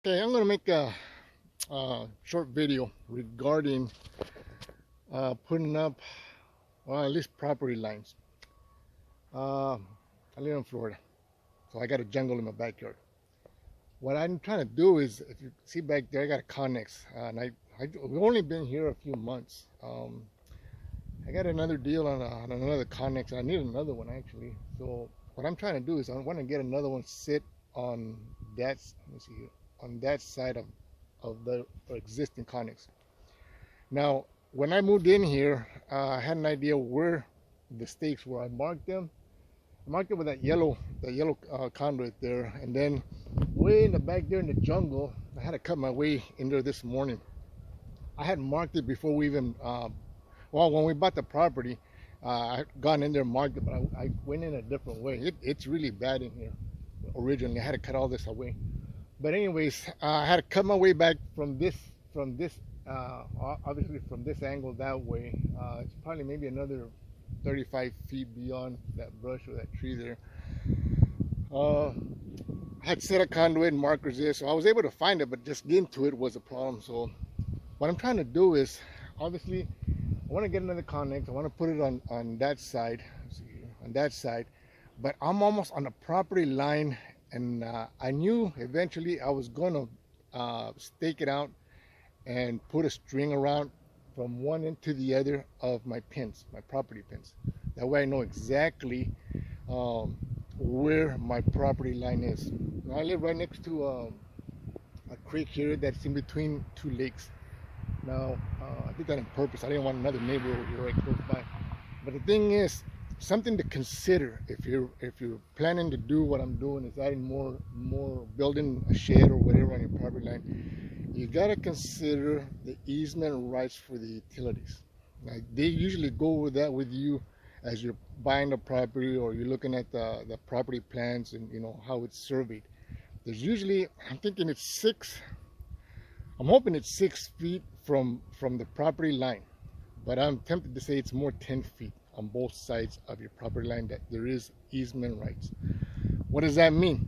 Okay, I'm going to make a short video regarding putting up, well, at least property lines. I live in Florida, so I got a jungle in my backyard. What I'm trying to do is, if you see back there, I got a Connex, we've only been here a few months. I got another deal on another Connex, and I need another one actually. So what I'm trying to do is I want to get another one sit on that. Let me see here, on that side of the existing Connex. Now, when I moved in here, I had an idea where the stakes were. I marked them. I marked it with that yellow conduit there, and then way in the back there in the jungle, I had to cut my way in there this morning. I had marked it before we even, well, when we bought the property, I had gone in there and marked it, but I went in a different way. It's really bad in here. Originally, I had to cut all this away. But anyways, I had to cut my way back from this, obviously from this angle that way. It's probably maybe another 35 feet beyond that brush or that tree there. I had set a conduit and markers there, so I was able to find it, but just getting to it was a problem. So what I'm trying to do is, obviously, I want to get another Connex. I want to put it on that side, on that side, but I'm almost on the property line, and I knew eventually I was going to stake it out and put a string around from one end to the other of my pins, my property pins. That way I know exactly where my property line is. Now, I live right next to a creek here that's in between two lakes. Now, I did that on purpose. I didn't want another neighbor over here right close by. But the thing is, something to consider if you're planning to do what I'm doing, is adding more building a shed or whatever on your property line. You gotta consider the easement rights for the utilities. Like, they usually go with that with you as you're buying the property, or you're looking at the property plans and how it's surveyed. There's usually, I'm hoping it's 6 feet from the property line, but I'm tempted to say it's more 10 feet on both sides of your property line that there is easement rights. What does that mean?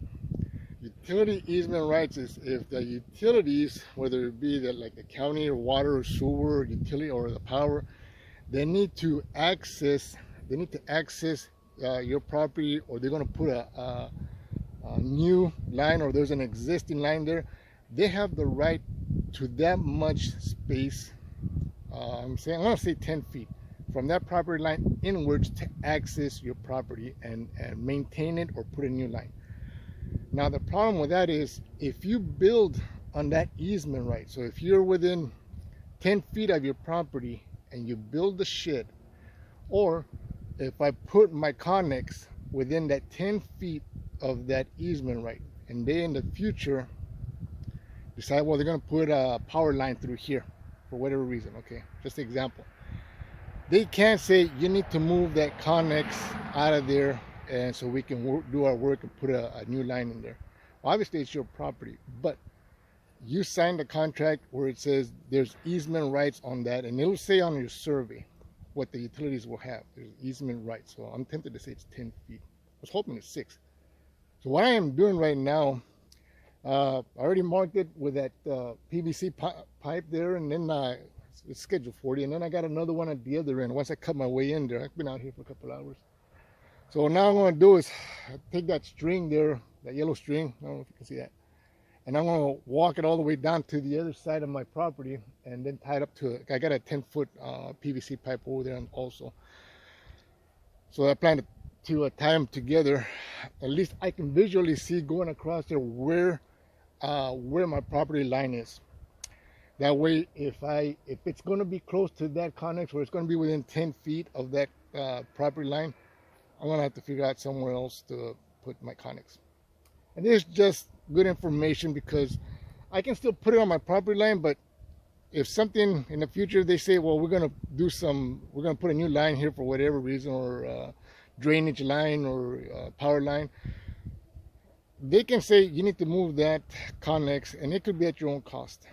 Utility easement rights is if the utilities, whether it be like the county or water or sewer or utility or the power, they need to access your property, or they're going to put a new line, or there's an existing line there. They have the right to that much space. I'm going to say 10 feet from that property line inwards to access your property and maintain it or put a new line. Now, the problem with that is if you build on that easement right, so if you're within 10 feet of your property and you build the shed, or if I put my Connex within that 10 feet of that easement right, and they in the future decide, well, they're going to put a power line through here for whatever reason, okay, just an example, they can't say you need to move that Connex out of there and so we can do our work and put a new line in there. Obviously, it's your property, but you signed a contract where it says there's easement rights on that, and it'll say on your survey what the utilities will have. There's easement rights. So I'm tempted to say it's 10 feet. I was hoping it's 6. So what I am doing right now, I already marked it with that PVC pipe there, and then it's scheduled 40, and then I got another one at the other end. Once I cut my way in there, I've been out here for a couple hours. So now I'm going to do is take that string there, that yellow string, I don't know if you can see that, and I'm going to walk it all the way down to the other side of my property and then tie it up to it. I got a 10-foot PVC pipe over there also. So I plan to tie them together. At least I can visually see going across there where my property line is. That way, if it's going to be close to that Connex, or it's going to be within 10 feet of that property line, I'm going to have to figure out somewhere else to put my Connex. And it's just good information, because I can still put it on my property line, but if something in the future they say, well, we're going to put a new line here for whatever reason, or drainage line or power line, they can say you need to move that Connex, and it could be at your own cost.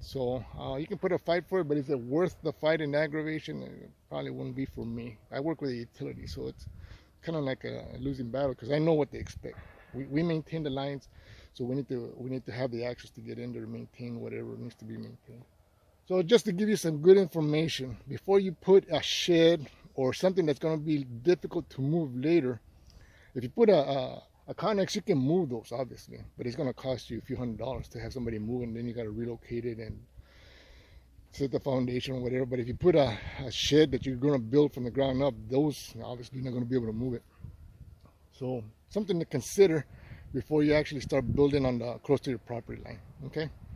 So you can put a fight for it, but is it worth the fight and aggravation? It probably wouldn't be for me. I work with a utility, so it's kind of like a losing battle, because I know what they expect. We maintain the lines, So we need to have the access to get in there to maintain whatever needs to be maintained. So just to give you some good information, before you put a shed or something that's going to be difficult to move later, if you put a Connex, you can move those obviously, but it's going to cost you a few $100s to have somebody move, and then you got to relocate it and set the foundation or whatever. But if you put a shed that you're going to build from the ground up, those obviously you're not going to be able to move it. So something to consider before you actually start building on the close to your property line. Okay.